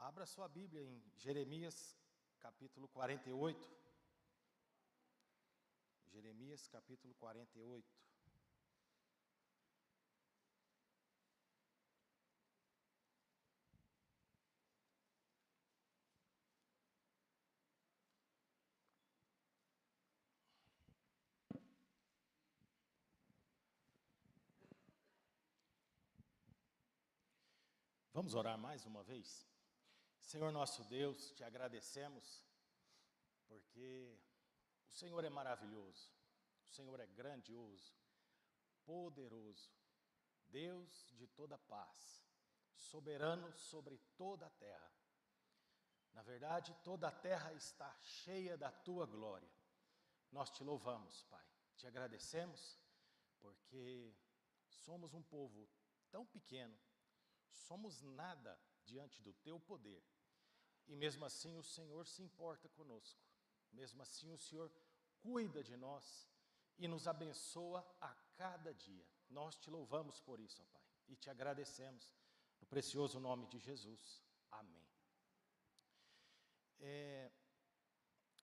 Abra sua Bíblia em Jeremias, capítulo 48. Jeremias, capítulo 48. Vamos orar mais uma vez? Senhor nosso Deus, te agradecemos, porque o Senhor é maravilhoso, o Senhor é grandioso, poderoso, Deus de toda paz, soberano sobre toda a terra. Na verdade, toda a terra está cheia da tua glória. Nós te louvamos, Pai, te agradecemos, porque somos um povo tão pequeno, somos nada diante do teu poder, e mesmo assim o Senhor se importa conosco, mesmo assim o Senhor cuida de nós e nos abençoa a cada dia. Nós te louvamos por isso, ó Pai, e te agradecemos, no precioso nome de Jesus. Amém.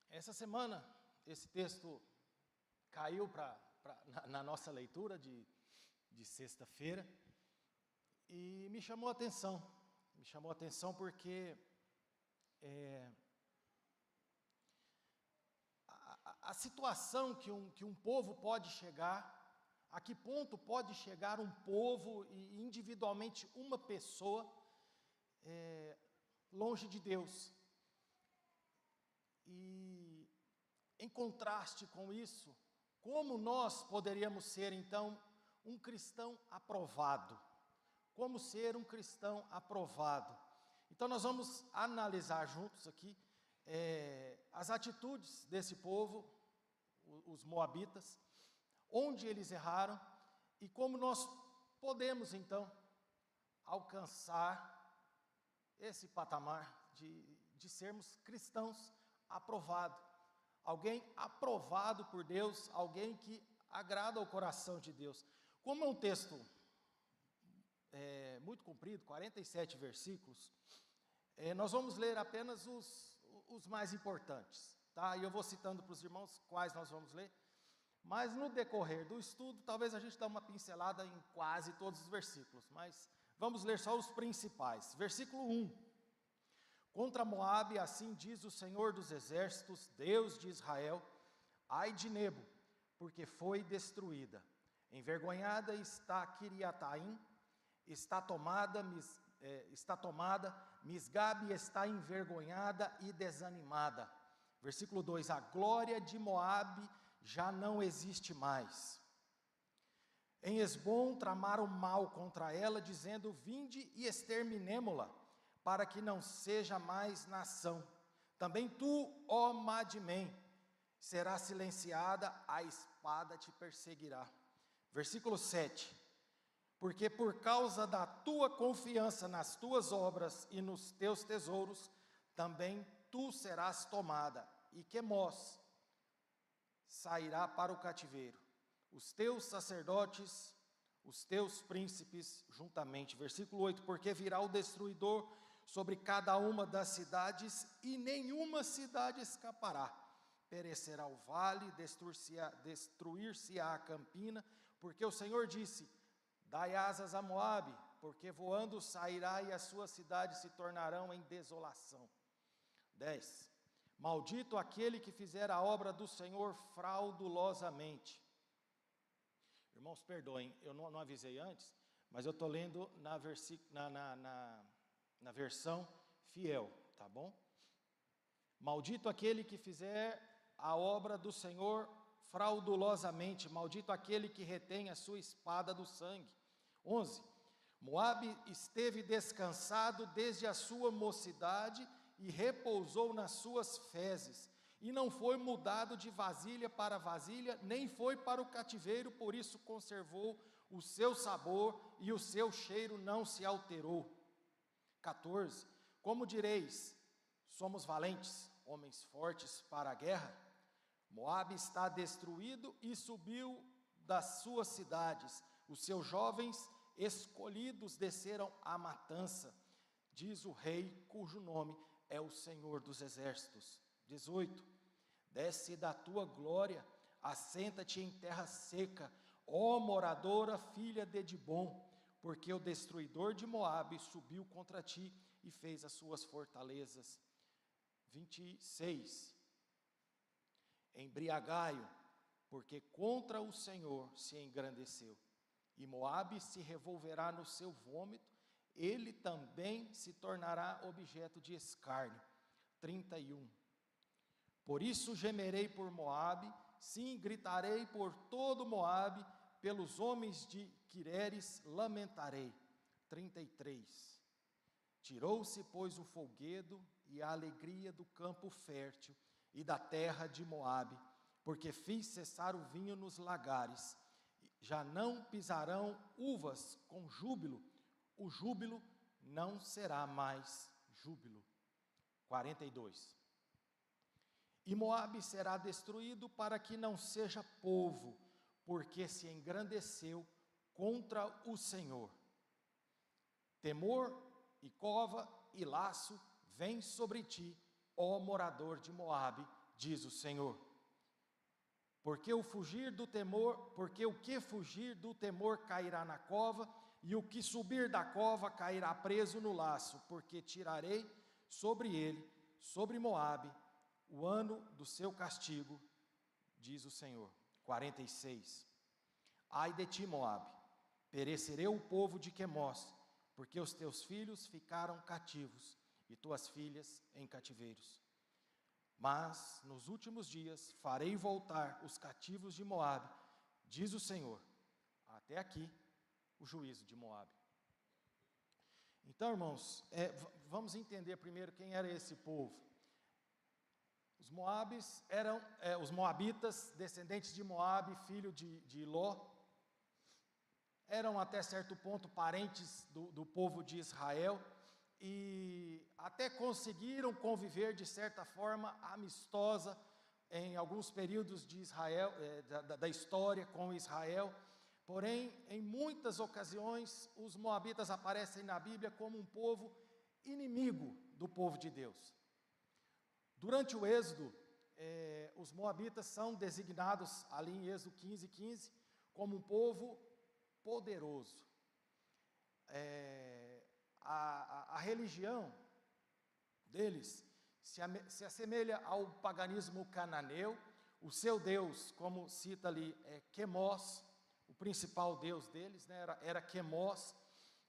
Essa semana, esse texto caiu na nossa leitura de sexta-feira, e me chamou a atenção porque a situação que um povo pode chegar, a que ponto pode chegar um povo e individualmente uma pessoa longe de Deus. E em contraste com isso, como nós poderíamos ser então um cristão aprovado? Como ser um cristão aprovado? Então nós vamos analisar juntos aqui as atitudes desse povo, os moabitas, onde eles erraram e como nós podemos então alcançar esse patamar de sermos cristãos aprovados. Alguém aprovado por Deus, alguém que agrada ao coração de Deus. Como é um texto muito comprido, 47 versículos, nós vamos ler apenas os mais importantes, tá? E eu vou citando para os irmãos quais nós vamos ler, mas no decorrer do estudo, talvez a gente dê uma pincelada em quase todos os versículos, mas vamos ler só os principais. Versículo 1. Contra Moabe, assim diz o Senhor dos Exércitos, Deus de Israel: ai de Nebo, porque foi destruída. Envergonhada está Kiriataim, está tomada, Misgabe está envergonhada e desanimada. Versículo 2, a glória de Moabe já não existe mais. Em Esbom tramaram mal contra ela, dizendo: vinde e exterminemo-la, para que não seja mais nação. Também tu, ó Madmen, serás silenciada, a espada te perseguirá. Versículo 7, porque por causa da tua confiança nas tuas obras e nos teus tesouros, também tu serás tomada, e Quemós sairá para o cativeiro, os teus sacerdotes, os teus príncipes juntamente. Versículo 8, porque virá o destruidor sobre cada uma das cidades, e nenhuma cidade escapará. Perecerá o vale, destruir-se-á a campina, porque o Senhor disse: dai asas a Moabe, porque voando sairá e as suas cidades se tornarão em desolação. 10. Maldito aquele que fizer a obra do Senhor fraudulosamente. Irmãos, perdoem, eu não avisei antes, mas eu estou lendo na versão fiel, tá bom? Maldito aquele que fizer a obra do Senhor fraudulosamente, maldito aquele que retém a sua espada do sangue. 11. Moabe esteve descansado desde a sua mocidade e repousou nas suas fezes, e não foi mudado de vasilha para vasilha, nem foi para o cativeiro, por isso conservou o seu sabor e o seu cheiro não se alterou. 14. Como direis: somos valentes, homens fortes para a guerra? Moabe está destruído e subiu das suas cidades, os seus jovens escolhidos desceram à matança. diz o rei, cujo nome é o Senhor dos Exércitos. 18. Desce da tua glória, assenta-te em terra seca, ó moradora, filha de Dibom, porque o destruidor de Moabe subiu contra ti e fez as suas fortalezas. 26. Embriagai-o, porque contra o Senhor se engrandeceu, e Moabe se revolverá no seu vômito, ele também se tornará objeto de escárnio. 31. Por isso gemerei por Moabe, sim, gritarei por todo Moabe, pelos homens de Quireres lamentarei. 33. Tirou-se, pois, o folguedo e a alegria do campo fértil e da terra de Moabe, porque fiz cessar o vinho nos lagares. Já não pisarão uvas com júbilo, o júbilo não será mais júbilo. 42. E Moabe será destruído para que não seja povo, porque se engrandeceu contra o Senhor. Temor e cova e laço vem sobre ti, ó morador de Moabe, diz o Senhor. Porque o que fugir do temor cairá na cova, e o que subir da cova cairá preso no laço, porque tirarei sobre ele, sobre Moabe, o ano do seu castigo, diz o Senhor. 46. Ai de ti, Moabe, perecereu o povo de Quemós, porque os teus filhos ficaram cativos, e tuas filhas em cativeiros. Mas nos últimos dias farei voltar os cativos de Moabe, diz o Senhor. Até aqui o juízo de Moabe. Então, irmãos, vamos entender primeiro quem era esse povo. Os moabitas, descendentes de Moabe, filho de Ló, eram até certo ponto parentes do povo de Israel, e até conseguiram conviver de certa forma amistosa em alguns períodos de Israel, da história com Israel. Porém, em muitas ocasiões, os moabitas aparecem na Bíblia como um povo inimigo do povo de Deus. Durante o Êxodo, os moabitas são designados ali em Êxodo 15:15 como um povo poderoso. A religião deles se assemelha ao paganismo cananeu. O seu deus, como cita ali, é Quemós, o principal deus deles, né, era Quemós.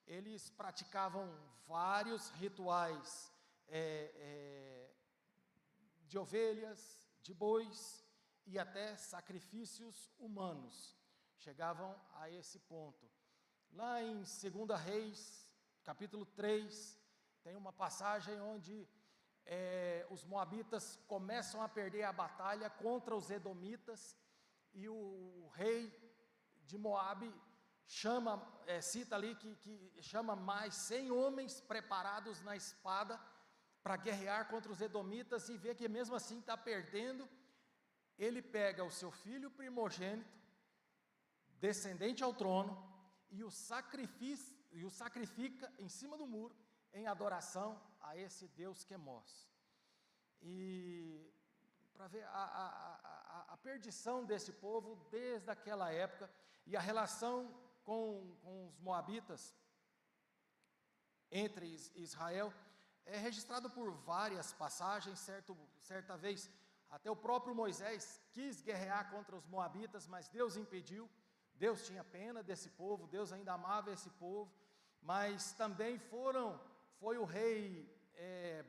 Eles praticavam vários rituais de ovelhas, de bois e até sacrifícios humanos. Chegavam a esse ponto. Lá em 2 Reis, capítulo 3, tem uma passagem onde os moabitas começam a perder a batalha contra os edomitas, e o rei de Moabe cita ali que chama mais 100 homens preparados na espada para guerrear contra os edomitas, e vê que mesmo assim está perdendo. Ele pega o seu filho primogênito, descendente ao trono, e o sacrifica em cima do muro, em adoração a esse Deus Quemós. E para ver a perdição desse povo desde aquela época, e a relação com os moabitas entre Israel, é registrado por várias passagens. Certa vez, até o próprio Moisés quis guerrear contra os moabitas, mas Deus impediu. Deus tinha pena desse povo, Deus ainda amava esse povo, mas também foi o rei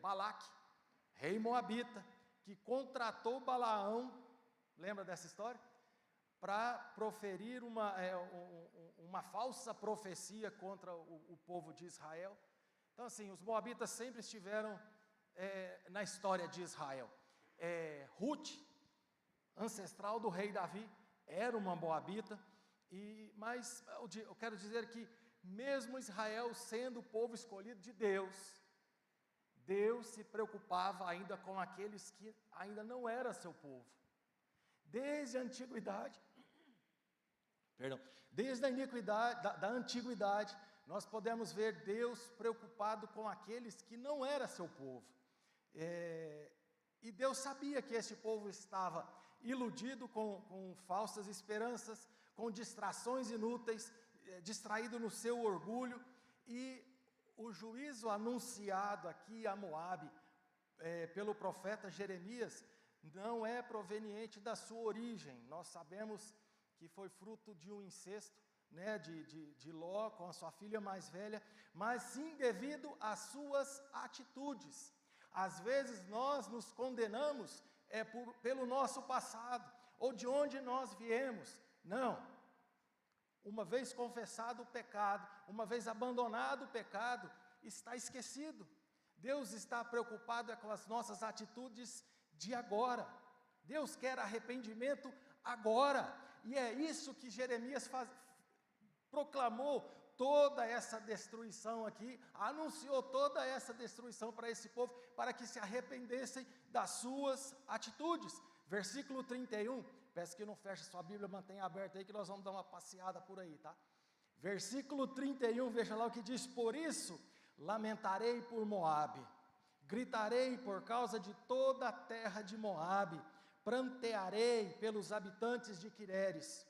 Balaque, rei moabita, que contratou Balaão, lembra dessa história? Para proferir uma falsa profecia contra o povo de Israel. Então, assim, os moabitas sempre estiveram na história de Israel. Ruth, ancestral do rei Davi, era uma moabita. Mas eu quero dizer que, mesmo Israel sendo o povo escolhido de Deus, Deus se preocupava ainda com aqueles que ainda não era seu povo. Desde a antiguidade, da antiguidade, nós podemos ver Deus preocupado com aqueles que não era seu povo. E Deus sabia que esse povo estava iludido com falsas esperanças, com distrações inúteis, distraído no seu orgulho, e o juízo anunciado aqui a Moabe, pelo profeta Jeremias, não é proveniente da sua origem. Nós sabemos que foi fruto de um incesto, né, de Ló com a sua filha mais velha, mas sim devido às suas atitudes. Às vezes nós nos condenamos pelo nosso passado, ou de onde nós viemos. Não. Uma vez confessado o pecado, uma vez abandonado o pecado, está esquecido. Deus está preocupado com as nossas atitudes de agora. Deus quer arrependimento agora. E é isso que Jeremias proclamou toda essa destruição aqui, anunciou toda essa destruição para esse povo, para que se arrependessem das suas atitudes. Versículo 31, peço que não feche sua Bíblia, mantenha aberta aí, que nós vamos dar uma passeada por aí, tá? Versículo 31, veja lá o que diz: por isso, lamentarei por Moabe, gritarei por causa de toda a terra de Moabe, prantearei pelos habitantes de Quireres.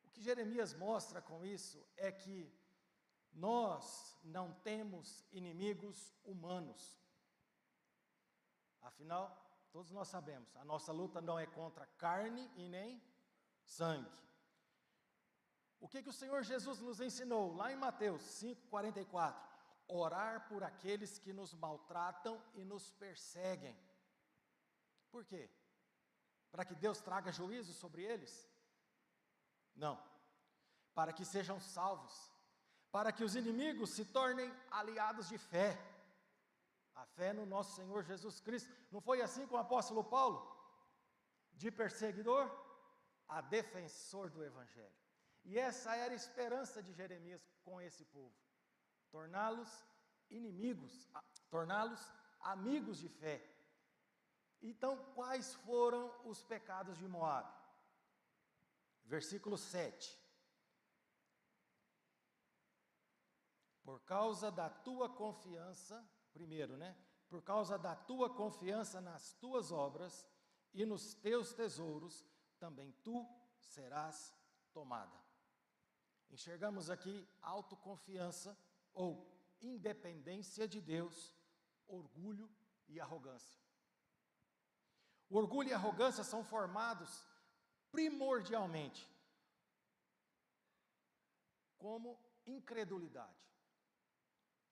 O que Jeremias mostra com isso é que nós não temos inimigos humanos. Afinal, todos nós sabemos, a nossa luta não é contra carne e nem sangue. O que o Senhor Jesus nos ensinou? Lá em Mateus 5,44, orar por aqueles que nos maltratam e nos perseguem. Por quê? Para que Deus traga juízo sobre eles? Não. Para que sejam salvos, para que os inimigos se tornem aliados de fé. A fé no nosso Senhor Jesus Cristo. Não foi assim com o apóstolo Paulo? De perseguidor a defensor do Evangelho. E essa era a esperança de Jeremias com esse povo. Torná-los inimigos, torná-los amigos de fé. Então, quais foram os pecados de Moabe? Versículo 7. Por causa da tua confiança, primeiro, né? Por causa da tua confiança nas tuas obras e nos teus tesouros, também tu serás tomada. Enxergamos aqui autoconfiança ou independência de Deus, orgulho e arrogância. O orgulho e a arrogância são formados primordialmente como incredulidade,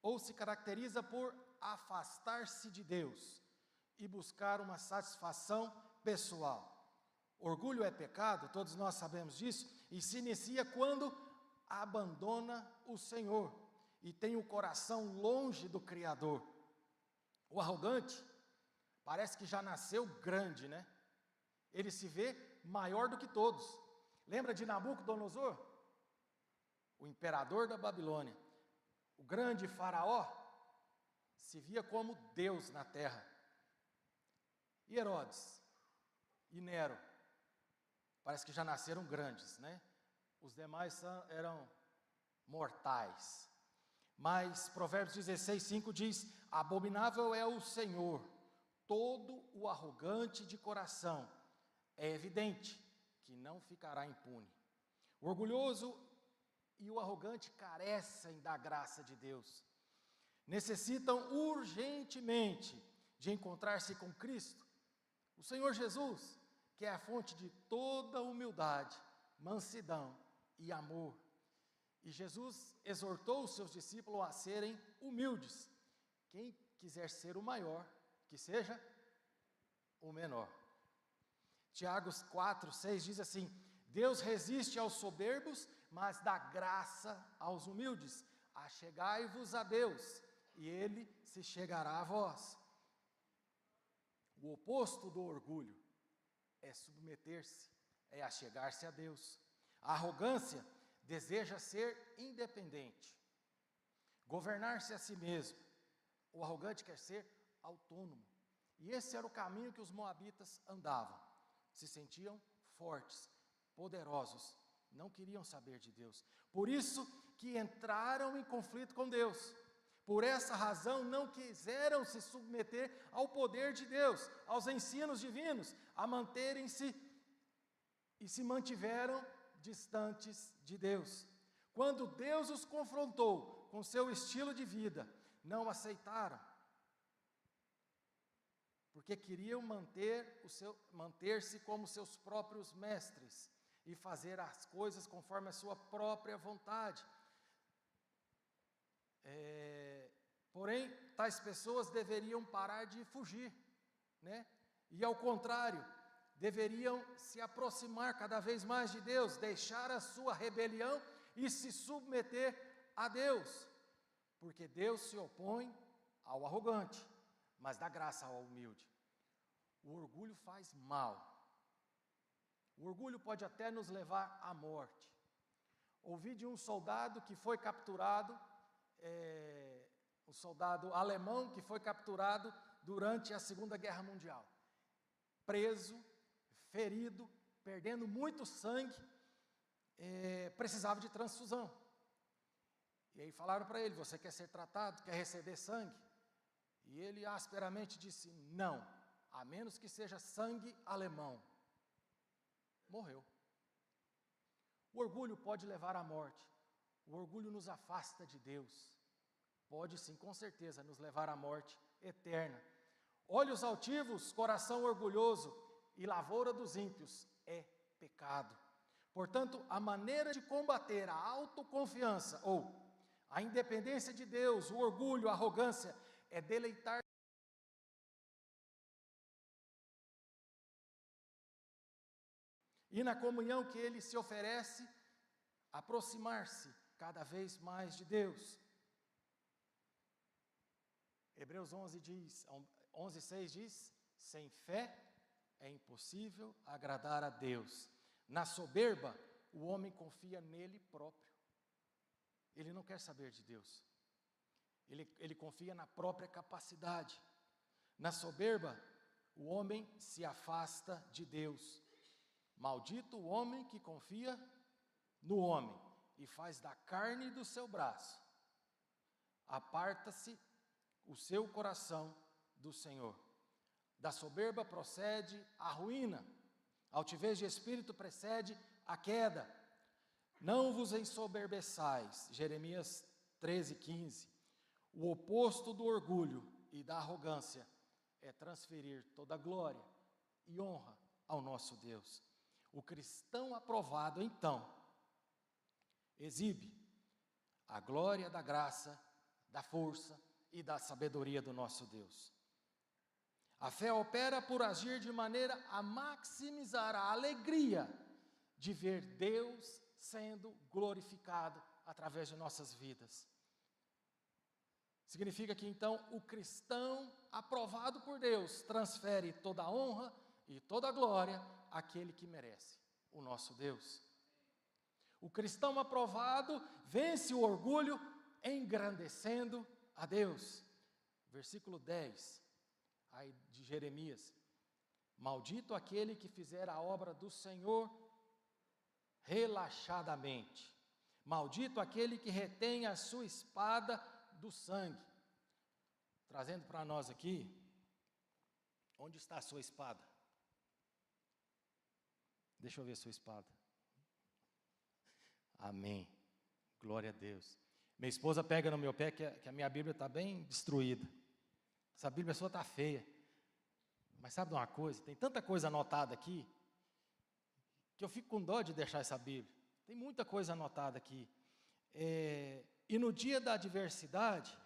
ou se caracteriza por afastar-se de Deus e buscar uma satisfação pessoal. Orgulho é pecado, todos nós sabemos disso, e se inicia quando abandona o Senhor e tem o coração longe do Criador. O arrogante parece que já nasceu grande, né? Ele se vê maior do que todos. Lembra de Nabucodonosor? O imperador da Babilônia. O grande faraó se via como Deus na terra. E Herodes e Nero, parece que já nasceram grandes, né? Os demais eram mortais. Mas Provérbios 16:5 diz: abominável é o Senhor, todo o arrogante de coração. É evidente que não ficará impune. O orgulhoso e o arrogante carecem da graça de Deus. Necessitam urgentemente de encontrar-se com Cristo, o Senhor Jesus, que é a fonte de toda humildade, mansidão e amor. E Jesus exortou os seus discípulos a serem humildes. Quem quiser ser o maior, que seja o menor. Tiago 4:6 diz assim: Deus resiste aos soberbos, mas dá graça aos humildes. Achegai-vos a Deus, e Ele se chegará a vós. O oposto do orgulho é submeter-se, é achegar-se a Deus. A arrogância deseja ser independente, governar-se a si mesmo. O arrogante quer ser autônomo. E esse era o caminho que os moabitas andavam. Se sentiam fortes, poderosos não queriam saber de Deus. Por isso que entraram em conflito com Deus. Por essa razão não quiseram se submeter ao poder de Deus, aos ensinos divinos, a manterem-se e se mantiveram distantes de Deus. Quando Deus os confrontou com seu estilo de vida, não aceitaram, porque queriam manter-se como seus próprios mestres e fazer as coisas conforme a sua própria vontade. Porém, tais pessoas deveriam parar de fugir, né? E ao contrário, deveriam se aproximar cada vez mais de Deus, deixar a sua rebelião e se submeter a Deus, porque Deus se opõe ao arrogante, mas dá graça ao humilde. O orgulho faz mal. O orgulho pode até nos levar à morte. Ouvi de um soldado que foi capturado, um soldado alemão que foi capturado durante a Segunda Guerra Mundial. Preso, ferido, perdendo muito sangue, precisava de transfusão. E aí falaram para ele: você quer ser tratado, quer receber sangue? E ele asperamente disse: não, a menos que seja sangue alemão. Morreu. O orgulho pode levar à morte. O orgulho nos afasta de Deus. Pode sim, com certeza, nos levar à morte eterna. Olhos altivos, coração orgulhoso e lavoura dos ímpios é pecado. Portanto, a maneira de combater a autoconfiança ou a independência de Deus, o orgulho, a arrogância, é deleitar e na comunhão que ele se oferece, aproximar-se cada vez mais de Deus. Hebreus 11:6 diz: sem fé é impossível agradar a Deus. Na soberba, o homem confia nele próprio. Ele não quer saber de Deus. Ele confia na própria capacidade. Na soberba, o homem se afasta de Deus. Maldito o homem que confia no homem e faz da carne do seu braço. Aparta-se o seu coração do Senhor. Da soberba procede a ruína. A altivez de espírito precede a queda. Não vos ensoberbeçais. Jeremias 13:15. O oposto do orgulho e da arrogância é transferir toda a glória e honra ao nosso Deus. O cristão aprovado, então, exibe a glória da graça, da força e da sabedoria do nosso Deus. A fé opera por agir de maneira a maximizar a alegria de ver Deus sendo glorificado através de nossas vidas. Significa que então o cristão aprovado por Deus transfere toda a honra e toda a glória àquele que merece, o nosso Deus. O cristão aprovado vence o orgulho engrandecendo a Deus. Versículo 10, aí de Jeremias: maldito aquele que fizer a obra do Senhor relaxadamente. Maldito aquele que retém a sua espada do sangue. Trazendo para nós aqui, onde está a sua espada? Deixa eu ver a sua espada. Amém. Glória a Deus. Minha esposa pega no meu pé que a minha Bíblia está bem destruída. Essa Bíblia sua está feia. Mas sabe de uma coisa? Tem tanta coisa anotada aqui, que eu fico com dó de deixar essa Bíblia. Tem muita coisa anotada aqui. E no dia da adversidade,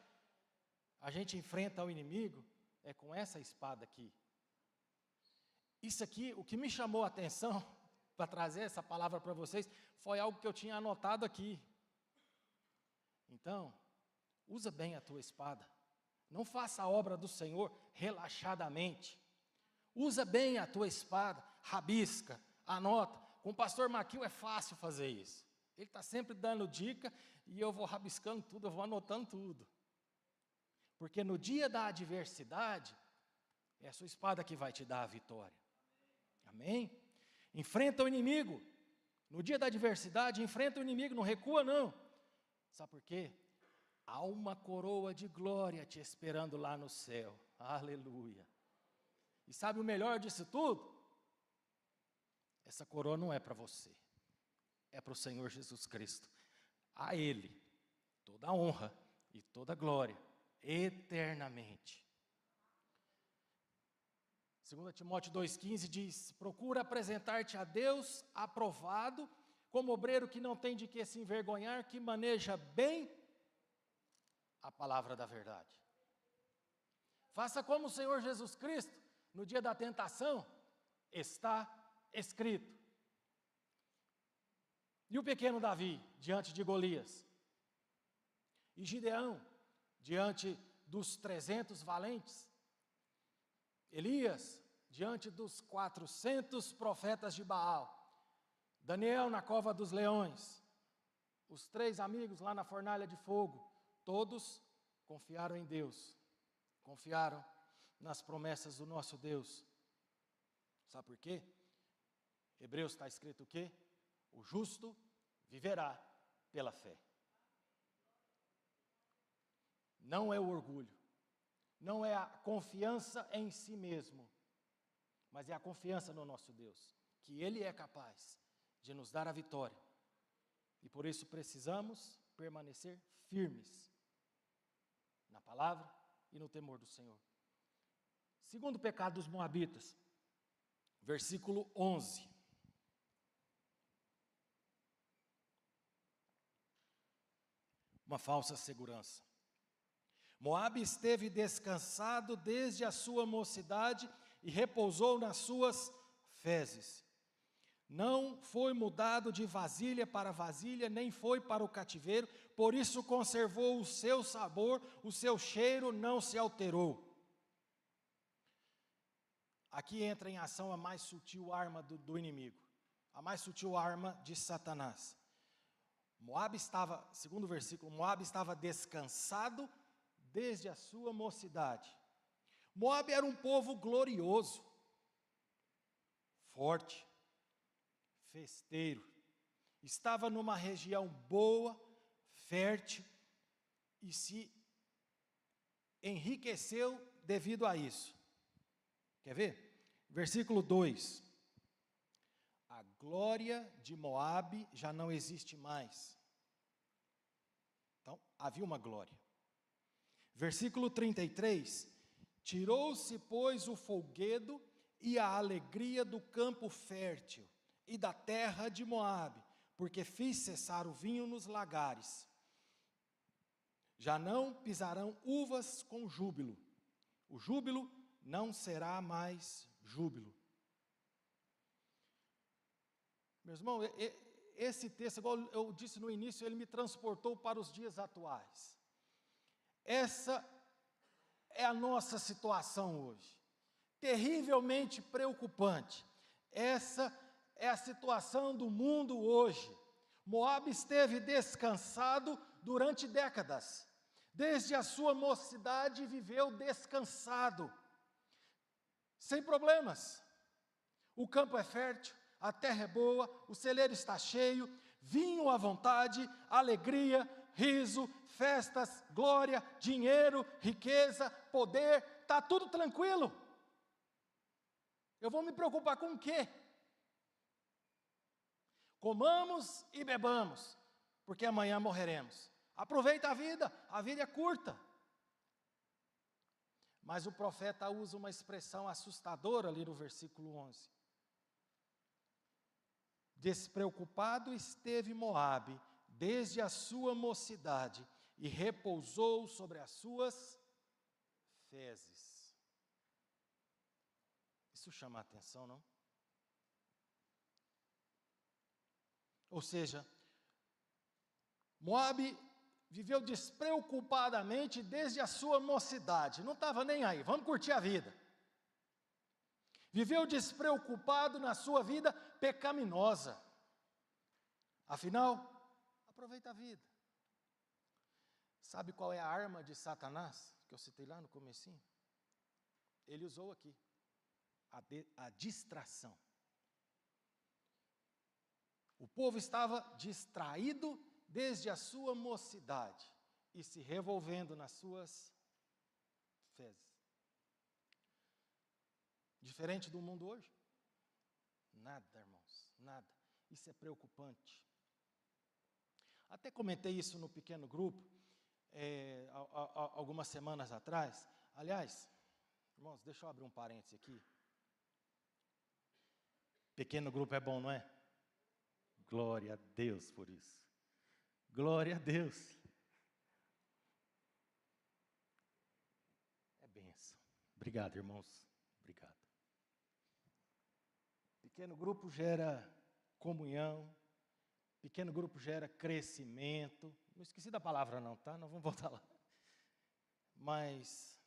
a gente enfrenta o inimigo com essa espada aqui. Isso aqui, o que me chamou a atenção para trazer essa palavra para vocês, foi algo que eu tinha anotado aqui. Então, usa bem a tua espada. Não faça a obra do Senhor relaxadamente. Usa bem a tua espada, rabisca, anota. Com o pastor Maquil é fácil fazer isso. Ele está sempre dando dica e eu vou rabiscando tudo, eu vou anotando tudo. Porque no dia da adversidade, é a sua espada que vai te dar a vitória. Amém? Enfrenta o inimigo No dia da adversidade, enfrenta o inimigo, não recua não. Sabe por quê? Há uma coroa de glória te esperando lá no céu. Aleluia. E sabe o melhor disso tudo? Essa coroa não é para você. É para o Senhor Jesus Cristo. A Ele toda a honra e toda a glória, eternamente. 2 Timóteo 2,15 diz: procura apresentar-te a Deus aprovado, como obreiro que não tem de que se envergonhar, que maneja bem a palavra da verdade. Faça como o Senhor Jesus Cristo, no dia da tentação, está escrito. E o pequeno Davi, diante de Golias? E Gideão, diante dos 300 valentes? Elias, diante dos 400 profetas de Baal? Daniel na cova dos leões? Os 3 amigos lá na fornalha de fogo? Todos confiaram em Deus, confiaram nas promessas do nosso Deus. Sabe por quê? Hebreus está escrito o quê? O justo viverá pela fé. Não é o orgulho, não é a confiança em si mesmo, mas é a confiança no nosso Deus, que Ele é capaz de nos dar a vitória. E por isso precisamos permanecer firmes na palavra e no temor do Senhor. Segundo pecado dos moabitas, versículo 11. Uma falsa segurança. Moabe esteve descansado desde a sua mocidade e repousou nas suas fezes. Não foi mudado de vasilha para vasilha, nem foi para o cativeiro, por isso conservou o seu sabor, o seu cheiro não se alterou. Aqui entra em ação a mais sutil arma do inimigo, a mais sutil arma de Satanás. Moabe estava, segundo o versículo, Moabe estava descansado desde a sua mocidade. Moabe era um povo glorioso, forte, festeiro. Estava numa região boa, fértil, e se enriqueceu devido a isso. Quer ver? Versículo 2. A glória de Moabe já não existe mais. Então, havia uma glória. Versículo 33. Tirou-se, pois, o folguedo e a alegria do campo fértil e da terra de Moabe, porque fiz cessar o vinho nos lagares. Já não pisarão uvas com júbilo. O júbilo não será mais júbilo. Meus irmãos, esse texto, igual eu disse no início, ele me transportou para os dias atuais. Essa é a nossa situação hoje, terrivelmente preocupante. Essa é a situação do mundo hoje. Moabe esteve descansado durante décadas. Desde a sua mocidade viveu descansado, sem problemas. O campo é fértil, a terra é boa, o celeiro está cheio, vinho à vontade, alegria, riso, festas, glória, dinheiro, riqueza, poder, está tudo tranquilo. Eu vou me preocupar com o quê? Comamos e bebamos, porque amanhã morreremos. Aproveita a vida é curta. Mas o profeta usa uma expressão assustadora ali no versículo 11. Despreocupado esteve Moabe desde a sua mocidade e repousou sobre as suas fezes. Isso chama a atenção, não? Ou seja, Moabe viveu despreocupadamente desde a sua mocidade, não estava nem aí, vamos curtir a vida. Viveu despreocupado na sua vida pecaminosa. Afinal, aproveita a vida. Sabe qual é a arma de Satanás, que eu citei lá no comecinho? Ele usou aqui, a distração. O povo estava distraído desde a sua mocidade e se revolvendo nas suas fezes. Diferente do mundo hoje? Nada, irmãos, nada. Isso é preocupante. Até comentei isso no pequeno grupo, algumas semanas atrás. Aliás, irmãos, deixa eu abrir um parêntese aqui. Pequeno grupo é bom, não é? Glória a Deus por isso. Glória a Deus. É bênção. Obrigado, irmãos. Obrigado. Pequeno grupo gera comunhão. Pequeno grupo gera crescimento. Não esqueci da palavra não, tá? Nós vamos voltar lá. Mas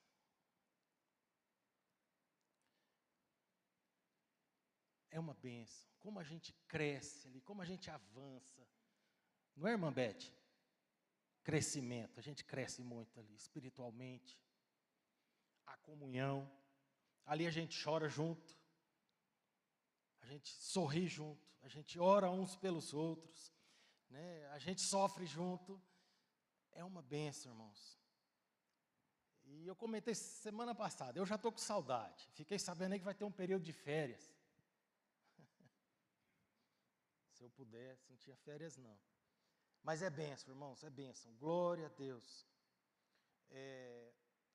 é uma bênção. Como a gente cresce ali, como a gente avança. Não é, irmã Beth? Crescimento. A gente cresce muito ali, espiritualmente. A comunhão. Ali a gente chora junto. A gente sorri junto. A gente ora uns pelos outros. Né? A gente sofre junto. É uma bênção, irmãos. E eu comentei semana passada, eu já estou com saudade. Fiquei sabendo aí que vai ter um período de férias. Se eu puder, sentir férias, não. Mas é bênção, irmãos, é bênção. Glória a Deus.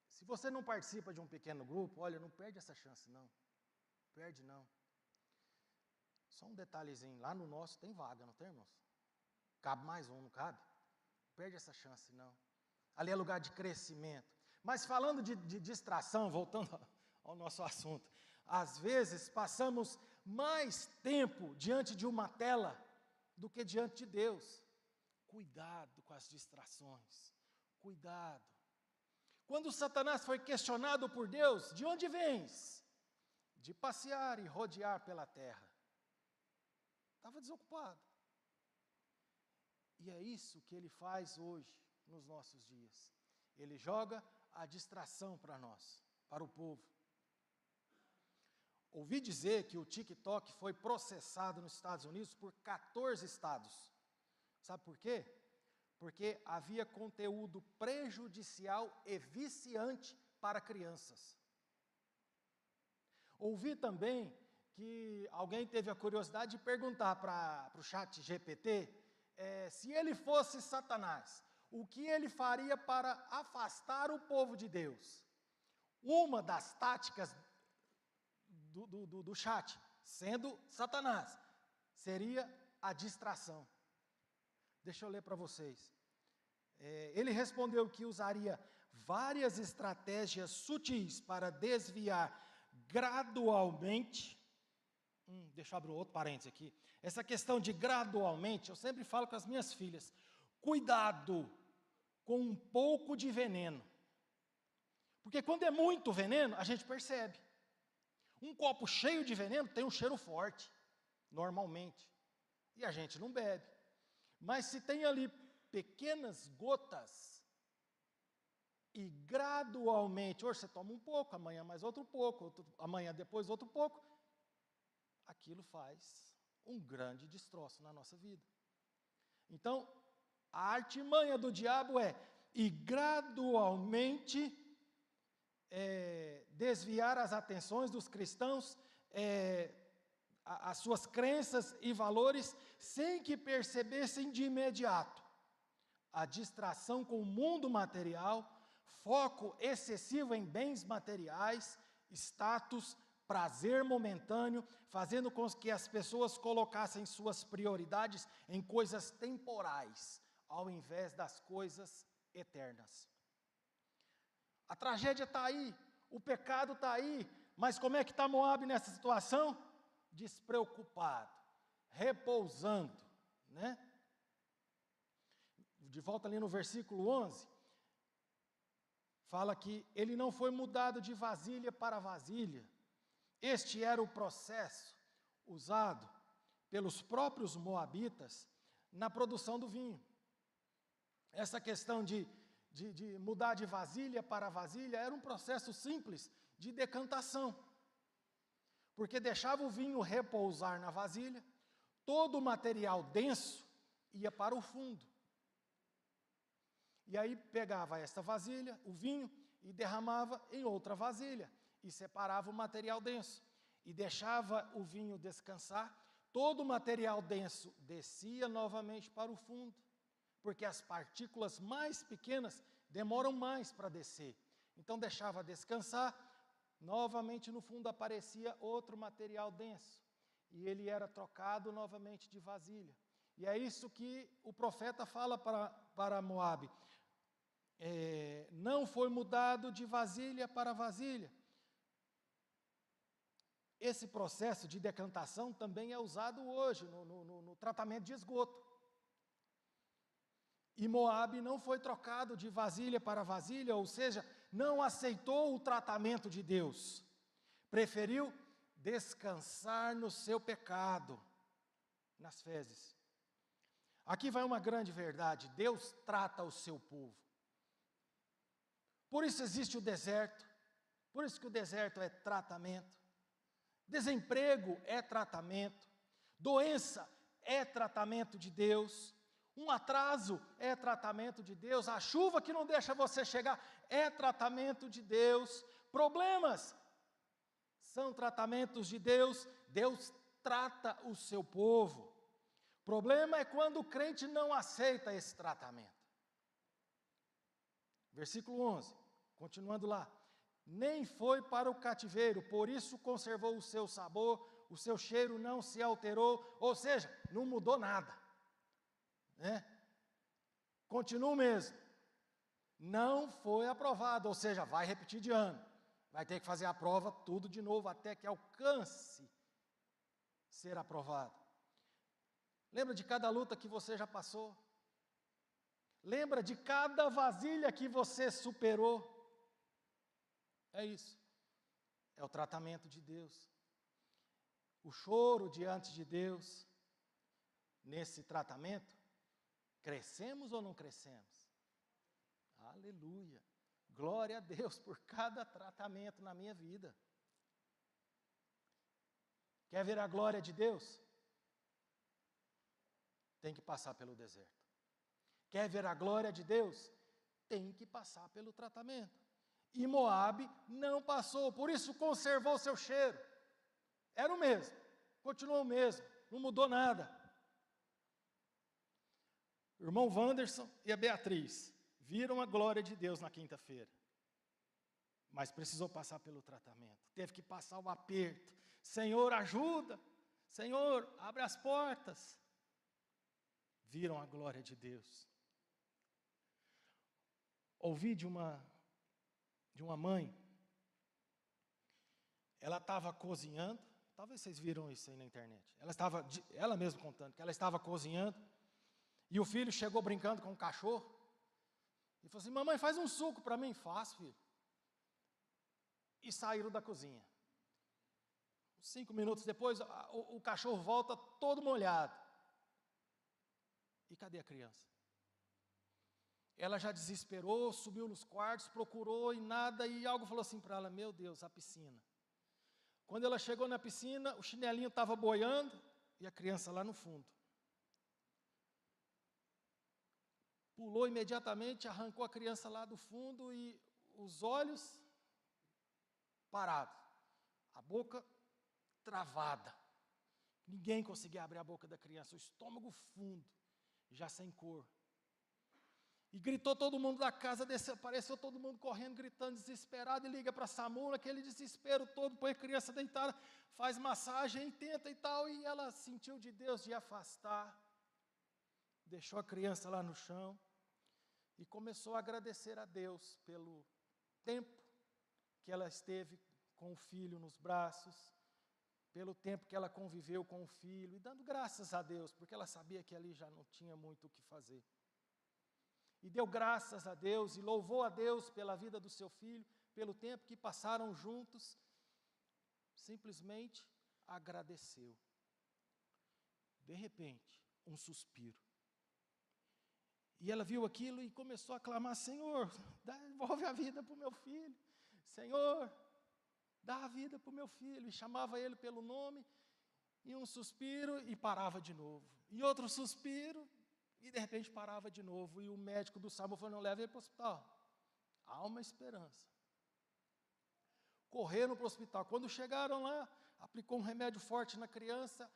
Se você não participa de um pequeno grupo, olha, não perde essa chance, não. Perde, não. Só um detalhezinho, lá no nosso tem vaga, não tem, irmãos? Cabe mais um, não cabe? Perde essa chance, não. Ali é lugar de crescimento. Mas falando de distração, voltando ao nosso assunto, às vezes passamos mais tempo diante de uma tela do que diante de Deus. Cuidado com as distrações. Cuidado. Quando Satanás foi questionado por Deus, de onde vens? De passear e rodear pela terra. Estava desocupado. E é isso que ele faz hoje, nos nossos dias. Ele joga a distração para nós, para o povo. Ouvi dizer que o TikTok foi processado nos Estados Unidos por 14 estados. Sabe por quê? Porque havia conteúdo prejudicial e viciante para crianças. Ouvi também que alguém teve a curiosidade de perguntar para o chat GPT se ele fosse Satanás, o que ele faria para afastar o povo de Deus. Uma das táticas do chat, sendo Satanás, seria a distração. Deixa eu ler para vocês. Ele respondeu que usaria várias estratégias sutis para desviar gradualmente. Deixa eu abrir outro parênteses aqui. Essa questão de gradualmente, eu sempre falo com as minhas filhas, cuidado com um pouco de veneno. Porque quando é muito veneno, a gente percebe. Um copo cheio de veneno tem um cheiro forte, normalmente. E a gente não bebe. Mas se tem ali pequenas gotas, e gradualmente, hoje você toma um pouco, amanhã mais outro pouco, amanhã depois outro pouco, aquilo faz um grande destroço na nossa vida. Então, a artimanha do diabo e gradualmente desviar as atenções dos cristãos, as suas crenças e valores, sem que percebessem de imediato. A distração com o mundo material, foco excessivo em bens materiais, status, prazer momentâneo, fazendo com que as pessoas colocassem suas prioridades em coisas temporais, ao invés das coisas eternas. A tragédia está aí, o pecado está aí, mas como é que está Moabe nessa situação? Despreocupado, repousando, né? De volta ali no versículo 11, fala que ele não foi mudado de vasilha para vasilha. Este era o processo usado pelos próprios moabitas na produção do vinho. Essa questão de mudar de vasilha para vasilha era um processo simples de decantação. Porque deixava o vinho repousar na vasilha, todo o material denso ia para o fundo. E aí pegava esta vasilha, o vinho, e derramava em outra vasilha, e separava o material denso, e deixava o vinho descansar. Todo o material denso descia novamente para o fundo, porque as partículas mais pequenas demoram mais para descer. Então deixava descansar, novamente no fundo aparecia outro material denso, e ele era trocado novamente de vasilha. E é isso que o profeta fala para Moabe. Não foi mudado de vasilha para vasilha. Esse processo de decantação também é usado hoje no tratamento de esgoto. E Moabe não foi trocado de vasilha para vasilha, ou seja, não aceitou o tratamento de Deus. Preferiu descansar no seu pecado, nas fezes. Aqui vai uma grande verdade: Deus trata o seu povo. Por isso existe o deserto, por isso que o deserto é tratamento. Desemprego é tratamento, doença é tratamento de Deus, um atraso é tratamento de Deus, a chuva que não deixa você chegar é tratamento de Deus, problemas são tratamentos de Deus. Deus trata o seu povo. O problema é quando o crente não aceita esse tratamento. Versículo 11, continuando lá. Nem foi para o cativeiro, por isso conservou o seu sabor, o seu cheiro não se alterou, ou seja, não mudou nada, né? Continua o mesmo. Não foi aprovado, ou seja, vai repetir de ano, vai ter que fazer a prova tudo de novo, até que alcance ser aprovado. Lembra de cada luta que você já passou? Lembra de cada vasilha que você superou? É isso, é o tratamento de Deus, o choro diante de Deus. Nesse tratamento, crescemos ou não crescemos? Aleluia, glória a Deus por cada tratamento na minha vida. Quer ver a glória de Deus? Tem que passar pelo deserto. Quer ver a glória de Deus? Tem que passar pelo tratamento. E Moabe não passou, por isso conservou seu cheiro. Era o mesmo, continuou o mesmo, não mudou nada. O irmão Wanderson e a Beatriz viram a glória de Deus na quinta-feira, mas precisou passar pelo tratamento, teve que passar o aperto. Senhor, ajuda, Senhor, abre as portas. Viram a glória de Deus. Ouvi de uma mãe, ela estava cozinhando, talvez vocês viram isso aí na internet, ela mesma contando, que ela estava cozinhando, e o filho chegou brincando com o cachorro, e falou assim: mamãe, faz um suco para mim. Faço, filho. E saíram da cozinha. 5 minutos depois, o cachorro volta todo molhado. E cadê a criança? Ela já desesperou, subiu nos quartos, procurou e nada, e algo falou assim para ela: meu Deus, a piscina. Quando ela chegou na piscina, o chinelinho estava boiando e a criança lá no fundo. Pulou imediatamente, arrancou a criança lá do fundo e os olhos parados, a boca travada. Ninguém conseguia abrir a boca da criança, o estômago fundo, já sem cor. E gritou todo mundo da casa, apareceu todo mundo correndo, gritando, desesperado, e liga para a SAMU, aquele desespero todo, põe a criança deitada, faz massagem, e tenta e tal, e ela sentiu de Deus de afastar, deixou a criança lá no chão, e começou a agradecer a Deus pelo tempo que ela esteve com o filho nos braços, pelo tempo que ela conviveu com o filho, e dando graças a Deus, porque ela sabia que ali já não tinha muito o que fazer. E deu graças a Deus, e louvou a Deus pela vida do seu filho, pelo tempo que passaram juntos, simplesmente agradeceu. De repente, um suspiro. E ela viu aquilo e começou a clamar: Senhor, devolve a vida para o meu filho. Senhor, dá a vida para o meu filho. E chamava ele pelo nome. E um suspiro e parava de novo. E outro suspiro e de repente parava de novo. E o médico do SAMU falou, não, leva ele para o hospital. Há uma esperança. Correram para o hospital. Quando chegaram lá, aplicou um remédio forte na criança,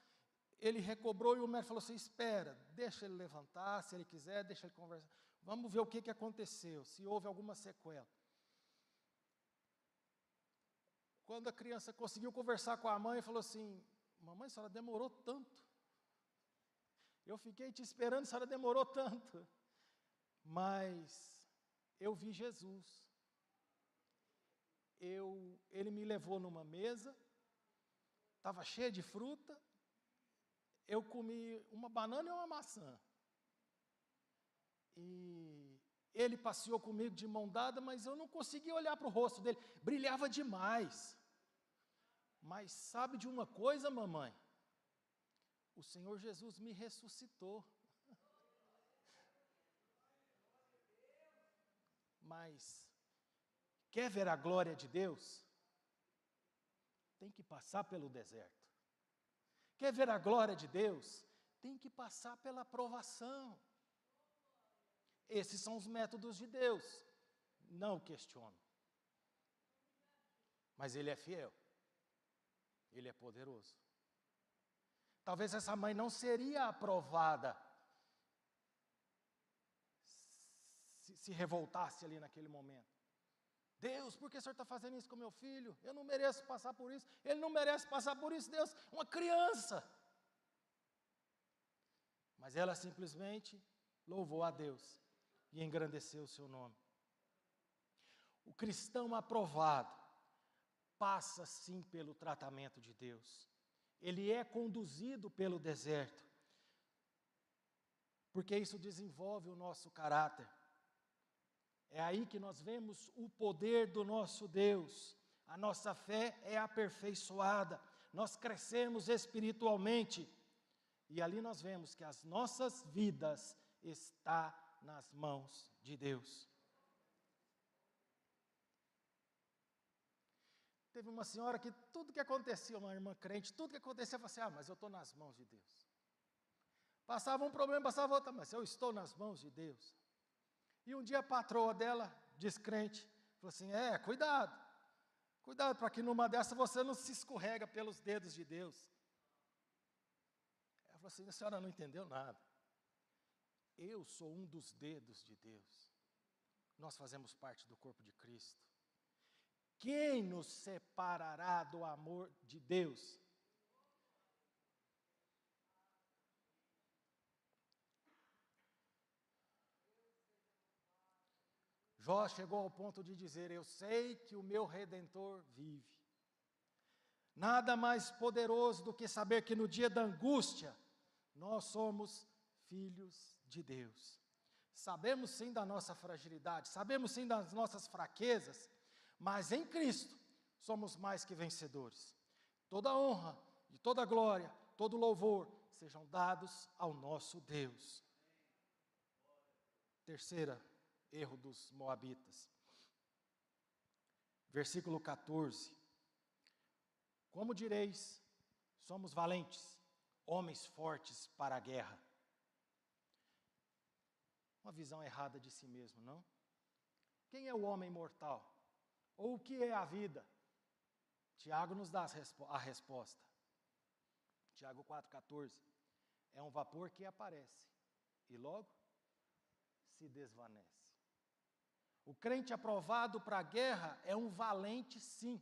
ele recobrou e o médico falou assim, espera, deixa ele levantar, se ele quiser, deixa ele conversar. Vamos ver o que aconteceu, se houve alguma sequela. Quando a criança conseguiu conversar com a mãe, falou assim, mamãe, a senhora demorou tanto. Eu fiquei te esperando, a senhora demorou tanto. Mas eu vi Jesus. Ele me levou numa mesa, estava cheia de fruta, eu comi uma banana e uma maçã. E ele passeou comigo de mão dada, mas eu não conseguia olhar para o rosto dele, brilhava demais. Mas sabe de uma coisa, mamãe? O Senhor Jesus me ressuscitou. Mas quer ver a glória de Deus? Tem que passar pelo deserto. Quer ver a glória de Deus? Tem que passar pela provação. Esses são os métodos de Deus. Não questiono. Mas Ele é fiel. Ele é poderoso. Talvez essa mãe não seria aprovada se revoltasse ali naquele momento. Deus, por que o Senhor está fazendo isso com meu filho? Eu não mereço passar por isso. Ele não merece passar por isso, Deus, uma criança. Mas ela simplesmente louvou a Deus e engrandeceu o seu nome. O cristão aprovado passa sim pelo tratamento de Deus. Ele é conduzido pelo deserto, porque isso desenvolve o nosso caráter. É aí que nós vemos o poder do nosso Deus. A nossa fé é aperfeiçoada, nós crescemos espiritualmente, e ali nós vemos que as nossas vidas estão nas mãos de Deus. Teve uma senhora que tudo que acontecia, uma irmã crente, tudo que acontecia, eu falava assim, mas eu estou nas mãos de Deus. Passava um problema, passava outro, mas eu estou nas mãos de Deus. E um dia a patroa dela, descrente, falou assim, cuidado para que numa dessas você não se escorrega pelos dedos de Deus. Ela falou assim, a senhora não entendeu nada. Eu sou um dos dedos de Deus. Nós fazemos parte do corpo de Cristo. Quem nos separará do amor de Deus? Jó chegou ao ponto de dizer, eu sei que o meu Redentor vive. Nada mais poderoso do que saber que no dia da angústia, nós somos filhos de Deus. Sabemos sim da nossa fragilidade, sabemos sim das nossas fraquezas, mas em Cristo somos mais que vencedores. Toda honra e toda glória, todo louvor sejam dados ao nosso Deus. Terceira erro dos moabitas. Versículo 14. Como direis, somos valentes, homens fortes para a guerra. Uma visão errada de si mesmo, não? Quem é o homem mortal? Ou o que é a vida? Tiago nos dá a resposta. Tiago 4,14. É um vapor que aparece e logo se desvanece. O crente aprovado para a guerra é um valente, sim.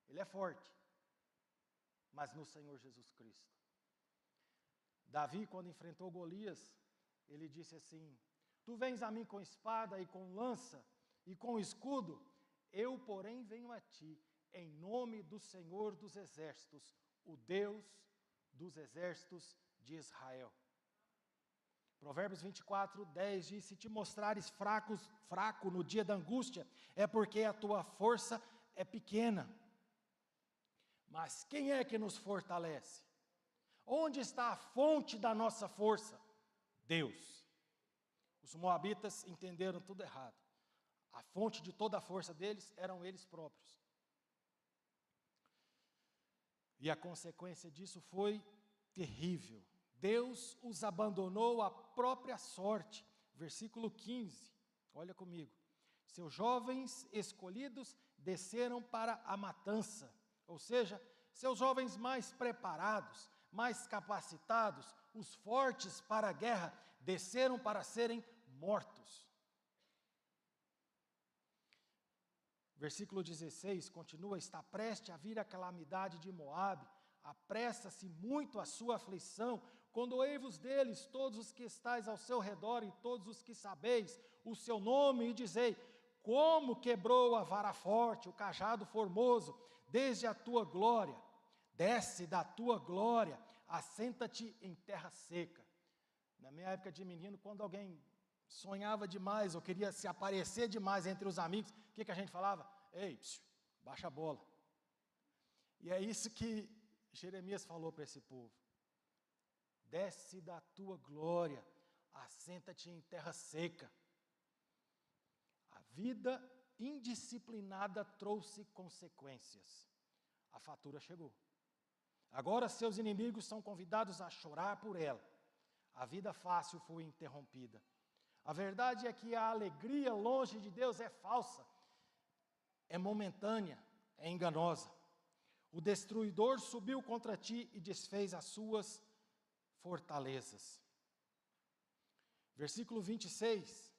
Ele é forte, mas no Senhor Jesus Cristo. Davi, quando enfrentou Golias, ele disse assim, tu vens a mim com espada e com lança e com escudo, eu, porém, venho a ti, em nome do Senhor dos exércitos, o Deus dos exércitos de Israel. Provérbios 24, 10 diz, se te mostrares fraco no dia da angústia, é porque a tua força é pequena. Mas quem é que nos fortalece? Onde está a fonte da nossa força? Deus. Os moabitas entenderam tudo errado. A fonte de toda a força deles eram eles próprios. E a consequência disso foi terrível. Deus os abandonou à própria sorte. Versículo 15, olha comigo. Seus jovens escolhidos desceram para a matança, ou seja, seus jovens mais preparados, mais capacitados, os fortes para a guerra, desceram para serem mortos. Versículo 16 continua: está prestes a vir a calamidade de Moabe, apressa-se muito a sua aflição, condoei-vos deles, todos os que estáis ao seu redor, e todos os que sabeis o seu nome, e dizei, como quebrou a vara forte, o cajado formoso, desde a tua glória, desce da tua glória, assenta-te em terra seca. Na minha época de menino, quando alguém sonhava demais, ou queria se aparecer demais entre os amigos, o que a gente falava? Ei, baixa a bola. E é isso que Jeremias falou para esse povo. Desce da tua glória, assenta-te em terra seca. A vida indisciplinada trouxe consequências. A fatura chegou. Agora seus inimigos são convidados a chorar por ela. A vida fácil foi interrompida. A verdade é que a alegria longe de Deus é falsa, é momentânea, é enganosa. O destruidor subiu contra ti e desfez as suas fortalezas. Versículo 26,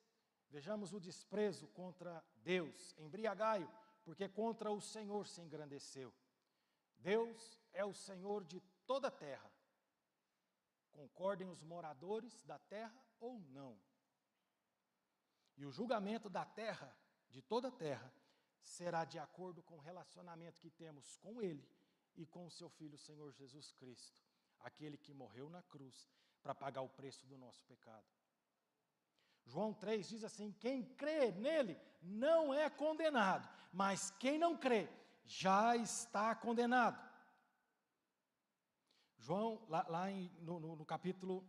vejamos o desprezo contra Deus. Embriagai-o, porque contra o Senhor se engrandeceu. Deus é o Senhor de toda a terra. Concordem os moradores da terra ou não. E o julgamento da terra, de toda a terra, será de acordo com o relacionamento que temos com Ele e com o seu Filho, Senhor Jesus Cristo, aquele que morreu na cruz para pagar o preço do nosso pecado. João 3 diz assim, quem crê nele não é condenado, mas quem não crê já está condenado. João, no capítulo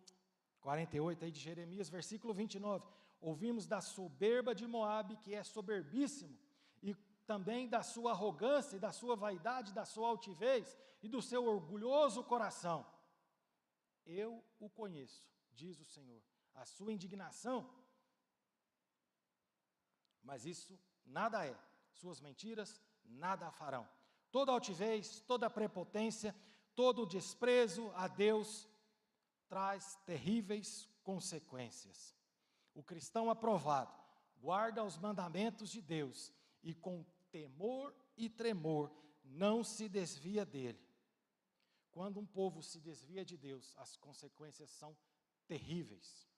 48 aí de Jeremias, versículo 29, ouvimos da soberba de Moabe, que é soberbíssimo, e também da sua arrogância, e da sua vaidade, da sua altivez, e do seu orgulhoso coração. Eu o conheço, diz o Senhor, a sua indignação, mas isso nada é, suas mentiras nada farão. Toda altivez, toda prepotência, todo desprezo a Deus traz terríveis consequências. O cristão aprovado guarda os mandamentos de Deus e com temor e tremor não se desvia dele. Quando um povo se desvia de Deus, as consequências são terríveis.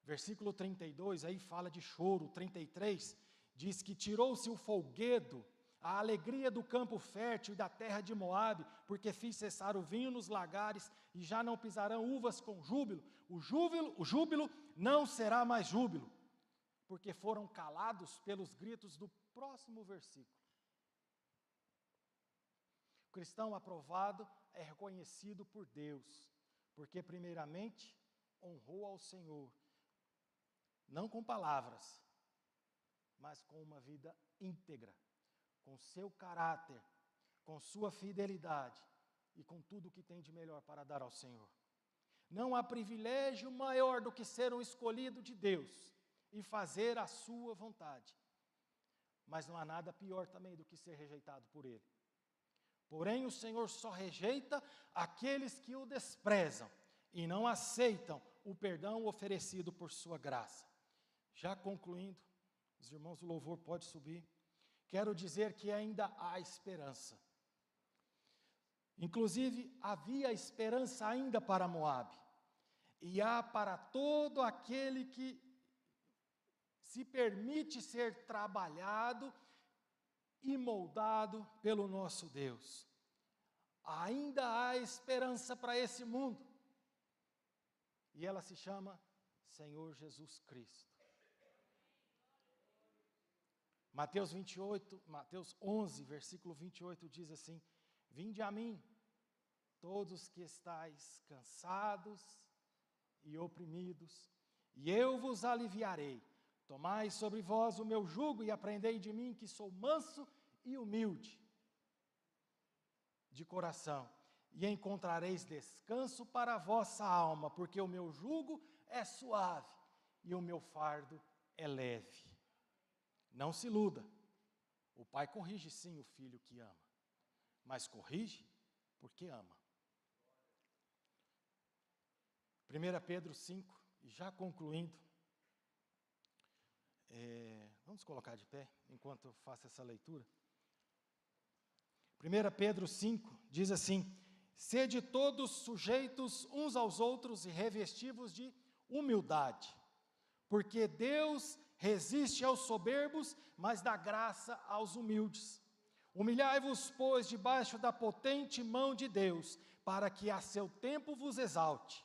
Versículo 32, aí fala de choro. 33, diz que tirou-se o folguedo, a alegria do campo fértil e da terra de Moabe, porque fiz cessar o vinho nos lagares, e já não pisarão uvas com júbilo. O júbilo não será mais júbilo, porque foram calados pelos gritos do próximo versículo. O cristão aprovado é reconhecido por Deus, porque primeiramente honrou ao Senhor, não com palavras, mas com uma vida íntegra, com seu caráter, com sua fidelidade e com tudo o que tem de melhor para dar ao Senhor. Não há privilégio maior do que ser um escolhido de Deus e fazer a sua vontade. Mas não há nada pior também do que ser rejeitado por Ele. Porém, o Senhor só rejeita aqueles que o desprezam e não aceitam o perdão oferecido por sua graça. Já concluindo, os irmãos do louvor podem subir. Quero dizer que ainda há esperança. Inclusive, havia esperança ainda para Moabe. E há para todo aquele que se permite ser trabalhado e moldado pelo nosso Deus. Ainda há esperança para esse mundo. E ela se chama Senhor Jesus Cristo. Mateus 11, versículo 28 diz assim, vinde a mim, todos que estáis cansados e oprimidos, e eu vos aliviarei. Tomai sobre vós o meu jugo e aprendei de mim, que sou manso e humilde de coração, e encontrareis descanso para a vossa alma, porque o meu jugo é suave e o meu fardo é leve. Não se iluda, o pai corrige sim o filho que ama, mas corrige porque ama. 1 Pedro 5, já concluindo, vamos colocar de pé enquanto eu faço essa leitura. 1 Pedro 5 diz assim: sede todos sujeitos uns aos outros e revestivos de humildade, porque Deus resiste aos soberbos, mas dá graça aos humildes. Humilhai-vos, pois, debaixo da potente mão de Deus, para que a seu tempo vos exalte,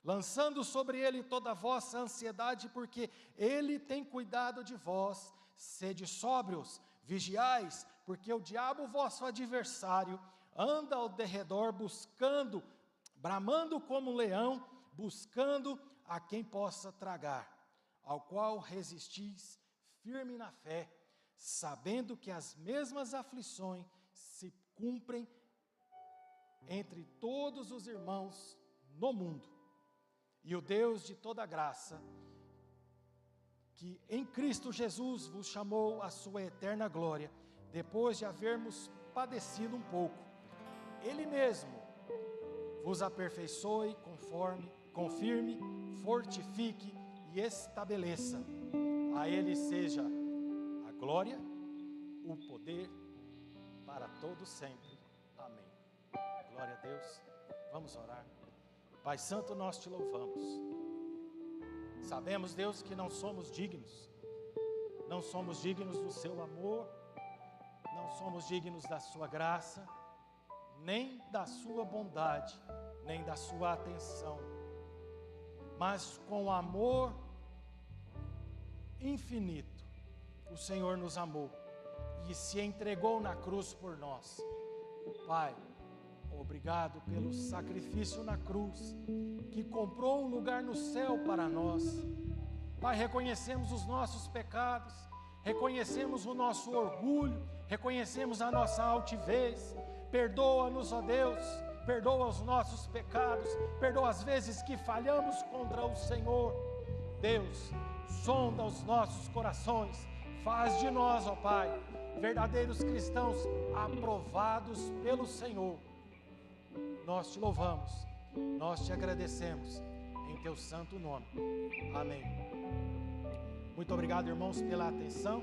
lançando sobre ele toda a vossa ansiedade, porque ele tem cuidado de vós. Sede sóbrios, vigiais, porque o diabo, vosso adversário, anda ao derredor buscando, bramando como um leão, buscando a quem possa tragar, ao qual resistis firme na fé, sabendo que as mesmas aflições se cumprem entre todos os irmãos no mundo. E o Deus de toda graça, que em Cristo Jesus vos chamou à sua eterna glória, depois de havermos padecido um pouco, Ele mesmo vos aperfeiçoe, confirme, fortifique e estabeleça. A Ele seja a glória, o poder, para todos sempre. Amém. Glória a Deus. Vamos orar. Pai Santo, nós te louvamos. Sabemos, Deus, que não somos dignos do seu amor, não somos dignos da sua graça, nem da sua bondade, nem da sua atenção, mas com amor infinito, o Senhor nos amou e se entregou na cruz por nós. Pai, obrigado pelo sacrifício na cruz, que comprou um lugar no céu para nós. Pai, reconhecemos os nossos pecados, reconhecemos o nosso orgulho, reconhecemos a nossa altivez. Perdoa-nos, ó Deus, perdoa os nossos pecados, perdoa as vezes que falhamos contra o Senhor. Deus, sonda os nossos corações, faz de nós, ó Pai, verdadeiros cristãos aprovados pelo Senhor. Nós te louvamos, nós te agradecemos, em teu santo nome. Amém. Muito obrigado, irmãos, pela atenção.